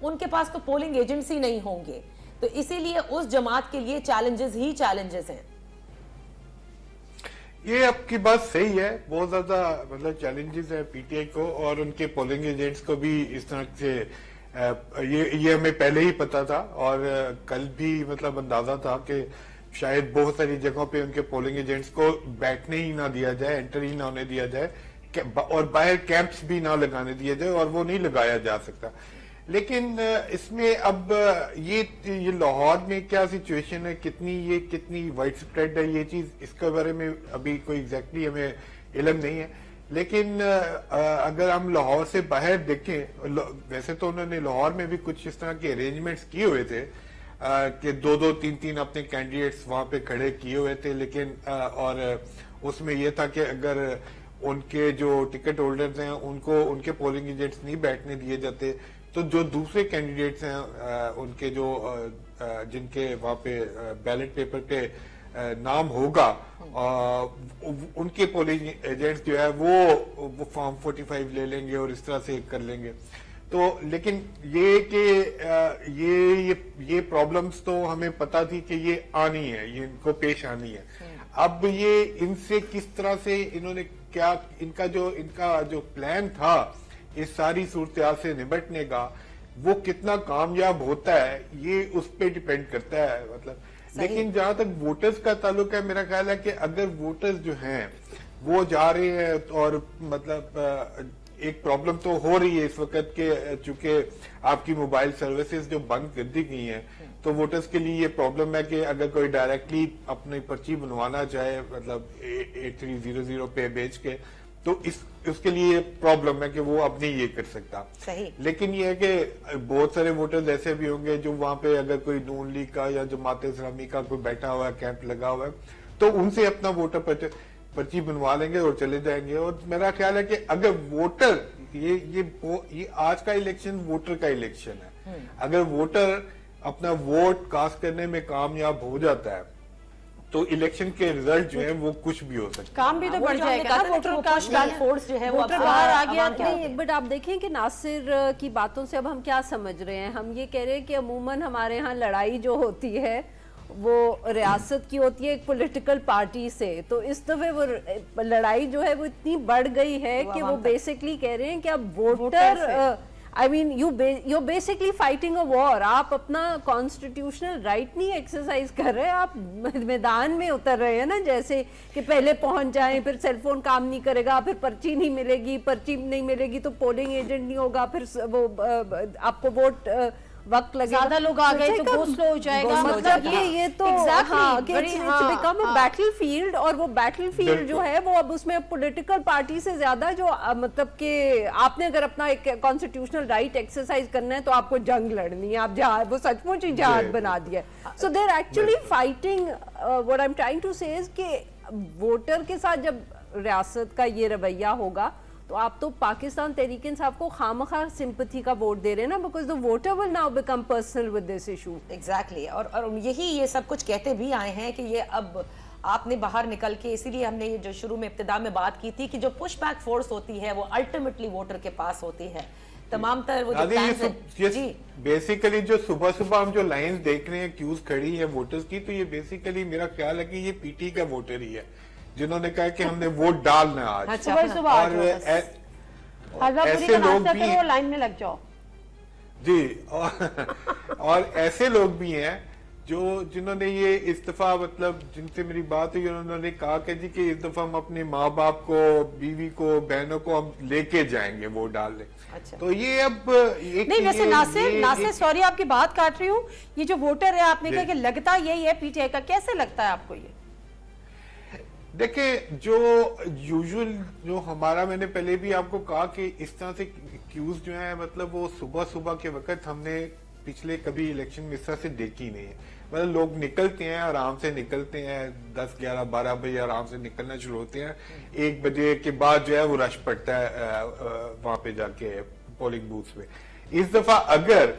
ان کے پاس تو polling agents ہی نہیں ہوں گے. تو اسی لیے اس جماعت کے لیے چیلنجز ہی چیلنجز ہیں. یہ آپ کی بات صحیح ہے, بہت زیادہ مطلب چیلنجز ہیں پی ٹی آئی کو اور ان کے پولنگ ایجنٹس کو بھی. اس طرح سے یہ ہمیں پہلے ہی پتا تھا اور کل بھی مطلب اندازہ تھا کہ شاید بہت ساری جگہوں پہ ان کے پولنگ ایجنٹس کو بیٹھنے ہی نہ دیا جائے, انٹر ہی نہ ہونے دیا جائے اور باہر کیمپس بھی نہ لگانے دیا جائے, اور وہ نہیں لگایا جا سکتا. لیکن اس میں اب یہ لاہور میں کیا سچویشن ہے, کتنی وائڈ سپریڈ ہے یہ چیز, اس کے بارے میں ابھی کوئی ایگزیکٹلی ہمیں علم نہیں ہے. لیکن اگر ہم لاہور سے باہر دیکھیں, ویسے تو انہوں نے لاہور میں بھی کچھ اس طرح کے ارینجمنٹس کیے ہوئے تھے کہ 2-3 اپنے کینڈیڈیٹس وہاں پہ کھڑے کیے ہوئے تھے, لیکن اور اس میں یہ تھا کہ اگر ان کے جو ٹکٹ ہولڈرز ہیں ان کے پولنگ ایجنٹس نہیں بیٹھنے دیے جاتے تو جو دوسرے کینڈیڈیٹس ہیں ان کے جن کے وہاں پہ بیلٹ پیپر پہ نام ہوگا, ان کے پولنگ ایجنٹس جو ہے وہ فارم 45 لے لیں گے اور اس طرح سے کر لیں گے. تو لیکن یہ کہ یہ پرابلمز تو ہمیں پتا تھی کہ یہ آنی ہے, یہ ان کو پیش آنی ہے. اب یہ ان سے کس طرح سے انہوں نے کیا ان کا جو پلان تھا اس ساری صورتحال سے نمٹنے کا, وہ کتنا کامیاب ہوتا ہے یہ اس پہ ڈیپینڈ کرتا ہے مطلب. لیکن جہاں تک ووٹرز کا تعلق ہے, میرا خیال ہے کہ اگر ووٹرز جو ہیں وہ جا رہے ہیں اور مطلب ایک پرابلم تو ہو رہی ہے اس وقت کہ چونکہ آپ کی موبائل سروسز جو بند کر دی گئی ہیں تو ووٹرز کے لیے یہ پرابلم ہے کہ اگر کوئی ڈائریکٹلی اپنی پرچی بنوانا چاہے مطلب 8300 پہ بھیج کے, تو اس کے لیے پرابلم ہے کہ وہ اب نہیں یہ کر سکتا. لیکن یہ ہے کہ بہت سارے ووٹرز ایسے بھی ہوں گے جو وہاں پہ اگر کوئی نون لیگ کا یا جماعت اسلامی کا کوئی بیٹھا ہوا ہے, کیمپ لگا ہوا ہے, تو ان سے اپنا ووٹر پرچی بنوا لیں گے اور چلے جائیں گے. اور میرا خیال ہے کہ اگر ووٹر یہ آج کا الیکشن ووٹر کا الیکشن ہے, اگر ووٹر اپنا ووٹ کاسٹ کرنے میں کامیاب ہو جاتا ہے تو الیکشن کے ریزلٹ جو ہیں وہ کچھ بھی ہو سکتا ہے, کام بھی تو بڑھ جائے گا. ووٹر کا فورس جو ہے وہ باہر آ گیا. بٹ آپ دیکھیں کہ ناصر کی باتوں سے اب ہم کیا سمجھ رہے ہیں, ہم یہ کہہ رہے ہیں کہ عموماً ہمارے ہاں لڑائی جو ہوتی ہے وہ ریاست کی ہوتی ہے ایک پولیٹیکل پارٹی سے, تو اس دفعہ وہ لڑائی جو ہے وہ اتنی بڑھ گئی ہے کہ وہ بیسکلی کہہ رہے ہیں کہ اب voter I mean you're basically fighting a war. آپ اپنا کانسٹیٹیوشنل رائٹ نہیں ایکسرسائز کر رہے, آپ میدان میں اتر رہے ہیں نا, جیسے کہ پہلے پہنچ جائیں, پھر سیل فون کام نہیں کرے گا, پھر پرچی نہیں ملے گی تو پولنگ ایجنٹ نہیں ہوگا, پھر وہ آپ کو ووٹ وقت لگے, زیادہ لوگ آ گئے تو گو سلو ہو جائے گا. مطلب یہ تو بیکم اے بیٹل فیلڈ, اور وہ بیٹل فیلڈ جو ہے وہ اب اس میں پولیٹیکل پارٹی سے زیادہ جو مطلب کہ آپ نے اگر اپنا ایک کانسٹیٹیوشنل رائٹ ایکسرسائز کرنا ہے تو آپ کو جنگ لڑنی ہے, آپ جہاد, وہ سچ مچ ہی جہاد بنا دیا. So they are actually fighting. What I am trying to say is کہ ووٹر کے ساتھ جب ریاست کا یہ رویہ ہوگا تو آپ تو پاکستان تحریک انصاف کو خامخواہ سمپتھی کا ووٹ دے رہے ہیں نا, because the voter will now become personal with this issue. Exactly. اور یہی یہ سب کچھ کہتے بھی آئے ہیں کہ یہ اب آپ نے باہر نکل کے, اسی لیے ہم نے جو شروع میں ابتدا میں بات کی تھی کہ جو پش بیک فورس ہوتی ہے وہ الٹیمیٹلی ووٹر کے پاس ہوتی ہے. تمام تر وہ بیسیکلی جو صبح ہم جو لائنز دیکھ رہے ہیں کیوز کھڑی ہیں ووٹرز کی, تو یہ بیسیکلی میرا خیال ہے کہ یہ پی ٹی کا ووٹر ہی ہے جنہوں نے کہا کہ ہم نے ووٹ ڈالنا آج, اور ایسے لوگ بھی لائن میں لگ جاؤ جی, اور ایسے لوگ بھی ہیں جنہوں نے یہ اس دفعہ مطلب جن سے میری بات ہوئی, انہوں نے کہا کہ جی کہ اس دفعہ ہم اپنے ماں باپ کو, بیوی کو, بہنوں کو ہم لے کے جائیں گے ووٹ ڈالنے. تو یہ اب نہیں, ویسے ناصر سوری آپ کی بات کاٹ رہی ہوں, یہ جو ووٹر ہے آپ نے کہا کہ لگتا یہی ہے پی ٹی آئی کا, کیسے لگتا ہے آپ کو یہ؟ دیکھیں جو یوزول جو ہمارا, میں نے پہلے بھی آپ کو کہا کہ اس طرح سے کیوز جو ہیں مطلب وہ صبح کے وقت ہم نے پچھلے کبھی الیکشن میں اس طرح سے دیکھی نہیں ہے. مطلب لوگ نکلتے ہیں, آرام سے نکلتے ہیں, 10, 11, 12 بجے آرام سے نکلنا شروع ہوتے ہیں, 1 بجے کے بعد جو ہے وہ رش پڑتا ہے وہاں پہ جا کے پولنگ بوتھ پہ. اس دفعہ اگر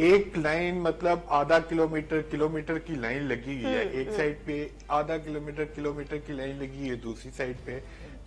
ایک لائن مطلب آدھا کلومیٹر کی لائن لگی ہے ایک سائڈ پہ, آدھا کلومیٹر کی لائن لگی ہے دوسری سائڈ پہ,